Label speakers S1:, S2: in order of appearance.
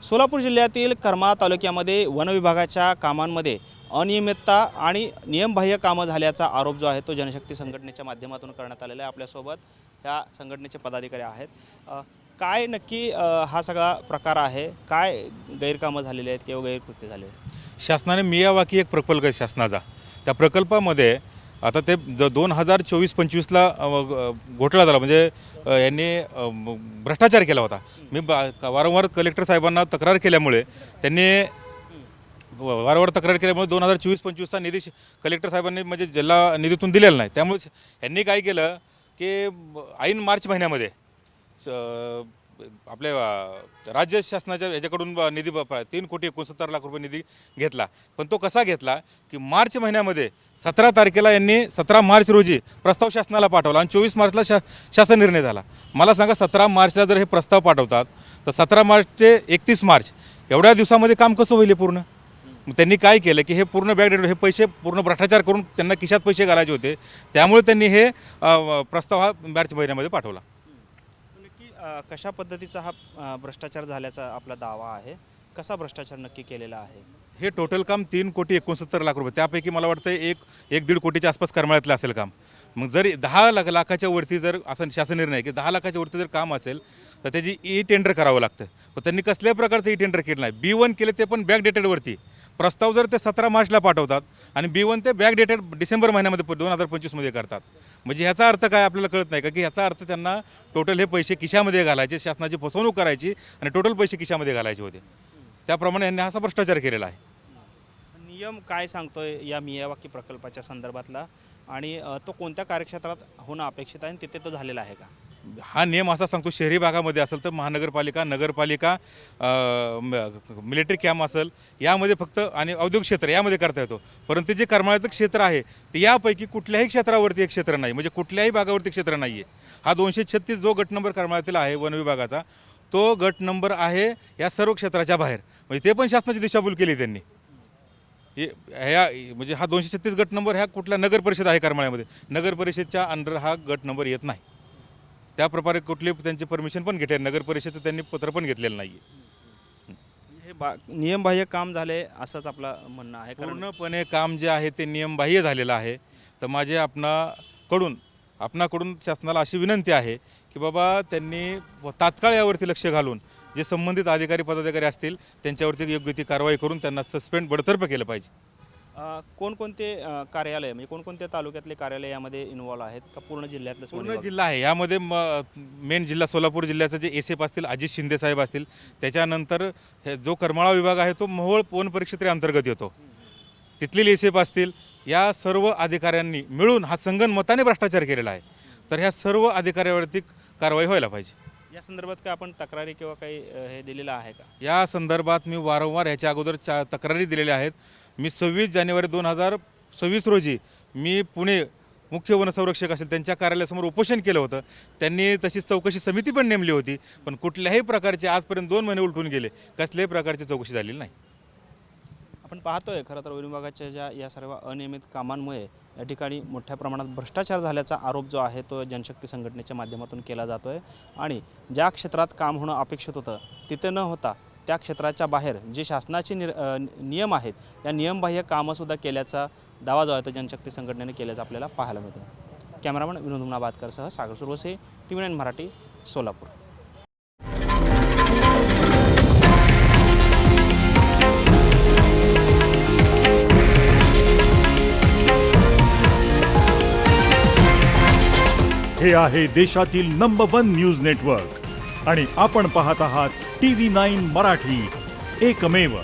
S1: सोलापूर जिल्ह्यातील करमाळा तालुक्यामध्ये वन विभागाच्या कामांमध्ये अनियमितता आणि नियमबाह्य कामं झाल्याचा आरोप जो आहे तो जनशक्ती संघटनेच्या माध्यमातून करण्यात आलेला आहे। आपल्यासोबत ह्या संघटनेचे पदाधिकारी आहेत। काय नक्की हा सगळा प्रकार आहे, काय गैरकामं झालेले आहेत किंवा गैरकृत्य झाले आहेत?
S2: शासनाने मियावाकी एक प्रकल्प आहे शासनाचा। त्या प्रकल्पामध्ये आता ते 2024-25ला घोटाळा झाला, म्हणजे यांनी भ्रष्टाचार केला होता। मी वारंवार कलेक्टर साहेबांना तक्रार केल्यामुळे त्यांनी 2024-25चा निधी कलेक्टर साहेबांनी म्हणजे जिल्हा निधीतून दिलेला नाही। त्यामुळे यांनी काय केलं की ऐन मार्च महिन्यामध्ये आपल्या राज्य शासनाच्या याच्याकडून निधी 3,69,00,000 रुपये निधी घेतला। पण तो कसा घेतला की मार्च महिन्यामध्ये 17 तारखेला यांनी 17 मार्च रोजी प्रस्ताव शासनाला पाठवला आणि 24 मार्चला शासन निर्णय झाला। मला सांगा 17 मार्चला जर हे प्रस्ताव पाठवतात तर 17 मार्च ते 31 मार्च एवढ्या दिवसामध्ये काम कसं होईल पूर्ण? मग त्यांनी काय केलं की हे पूर्ण बॅकडेट, हे पैसे पूर्ण भ्रष्टाचार करून त्यांना खिशात पैसे घालायचे होते, त्यामुळे त्यांनी हे प्रस्ताव हा मार्च महिन्यामध्ये पाठवला।
S1: कशा पद्धतीचा हा भ्रष्टाचार झाल्याचा आपला दावा आहे? कसा भ्रष्टाचार नक्की केलेला आहे?
S2: हे टोटल काम 3,69,00,000 रुपये, त्यापैकी मला वाटतं 1-1.5 कोटीच्या आसपास करमाळ्यातलं असेल काम। मग जर 10 लाखाच्या वरती जर असं शासन निर्णय की 10 लाखाच्या वरती जर काम असेल तर त्याची टेंडर करावं लागतं। पण त्यांनी कसल्याही प्रकारचं टेंडर केलं नाही। B1 केले ते पण बॅकडेटेडवरती। प्रस्ताव जर ते 17 मार्चला पाठवतात आणि B1 ते बॅकडेटेड डिसेंबर महिन्यामध्ये 2025मध्ये करतात। म्हणजे ह्याचा अर्थ काय आपल्याला कळत नाही का की ह्याचा अर्थ त्यांना टोटल हे पैसे खिशामध्ये घालायचे, शासनाची फसवणूक करायची आणि टोटल पैसे खिशामध्ये घालायचे होते। त्याप्रमाणे यांनी असा भ्रष्टाचार केलेला आहे।
S1: नियम काय सांगतोय या मियावाकी प्रकल्पाच्या संदर्भातला आणि तो कोणत्या कार्यक्षेत्रात होणं अपेक्षित आहे आणि तिथे तो झालेला आहे का?
S2: हा नियम असा सांगतो शहरी भागामध्ये असेल तर महानगरपालिका, नगरपालिका, मिलिटरी कॅम्प असेल यामध्ये फक्त आणि औद्योगिक क्षेत्र यामध्ये करता येतो। परंतु जे करमाळ्याचं क्षेत्र आहे ते यापैकी कुठल्याही क्षेत्रावरती एक क्षेत्र नाही, म्हणजे कुठल्याही भागावरती क्षेत्र नाही आहे। हा 236 जो गट नंबर करमाळ्यातील आहे वन विभागाचा, तो गट नंबर आहे या सर्व क्षेत्राच्या बाहेर, म्हणजे ते पण शासनाची दिशाभूल केली त्यांनी। ह्या म्हणजे हा 236 गट नंबर ह्या कुठल्या नगर परिषद आहे करमाळ्यामध्ये, नगर परिषदच्या अंडर हा गट नंबर येत नाही। त्याप्रकारे कुठली त्यांची परमिशन पण घेतली, नगर परिषदेचं त्यांनी पत्र पण घेतलेलं नाही आहे।
S1: हे नियमबाह्य काम झाले असंच आपलं म्हणणं आहे?
S2: पूर्णपणे काम जे आहे ते नियमबाह्य झालेलं आहे। तर माझे आपणाकडून शासनाला अशी विनंती आहे की बाबा त्यांनी तात्काळ यावरती लक्ष घालून जे संबंधित अधिकारी पदाधिकारी असतील त्यांच्यावरती योग्य ती कारवाई करून त्यांना सस्पेंड बडतर्फ केलं पाहिजे।
S1: कोणकोणते कार्यालय म्हणजे कोणकोणत्या तालुक्यातले कार्यालय यामध्ये इन्व्हॉल्व आहेत का पूर्ण जिल्ह्यातलं?
S2: पूर्ण जिल्हा आहे यामध्ये। मेन जिल्हा सोलापूर जिल्ह्याचं जे एसएफ असतील अजित शिंदे साहेब असतील, त्याच्यानंतर हे जो करमाळा विभाग आहे तो मोहोळ वन परिक्षेत्र अंतर्गत येतो, तिथले एसएफ असतील, या सर्व अधिकाऱ्यांनी मिळून हा संगनमताने भ्रष्टाचार केलेला आहे। तर ह्या सर्व अधिकाऱ्यावरती कारवाई व्हायला पाहिजे।
S1: या संदर्भात काय आपण तक्रारी किंवा काही हे दिलेलं आहे का?
S2: या संदर्भात मी वारंवार ह्याच्या अगोदर तक्रारी दिलेल्या आहेत। मी 26 जानेवारी 2026 रोजी मी पुणे मुख्य वनसंरक्षक असेल त्यांच्या कार्यालयासमोर उपोषण केलं होतं। त्यांनी तशीच चौकशी समिती पण नेमली होती, पण कुठल्याही प्रकारचे आजपर्यंत 2 महिने उलटून गेले, कसल्याही प्रकारची चौकशी झालेली नाही।
S1: आपण पाहतोय खरं तर वन विभागाच्या या सर्व अनियमित कामांमुळे या ठिकाणी मोठ्या प्रमाणात भ्रष्टाचार झाल्याचा आरोप जो आहे तो जनशक्ती संघटनेच्या माध्यमातून केला जातो आहे आणि ज्या क्षेत्रात काम होणं अपेक्षित होतं तिथे न होता त्या क्षेत्राच्या बाहेर जे शासनाचे नियम आहेत या नियमबाह्य कामंसुद्धा केल्याचा दावा जो आहे तो जनशक्ती संघटनेने केल्याचा आपल्याला पाहायला मिळतो। कॅमेरामन विनोद हुमनाबादकरसह सागर सुरवसे, TV9 मराठी, सोलापूर।
S3: हे आहे देशातील नंबर 1 न्यूज नेटवर्क आणि आपण पाहत आहात TV9 मराठी, एकमेव।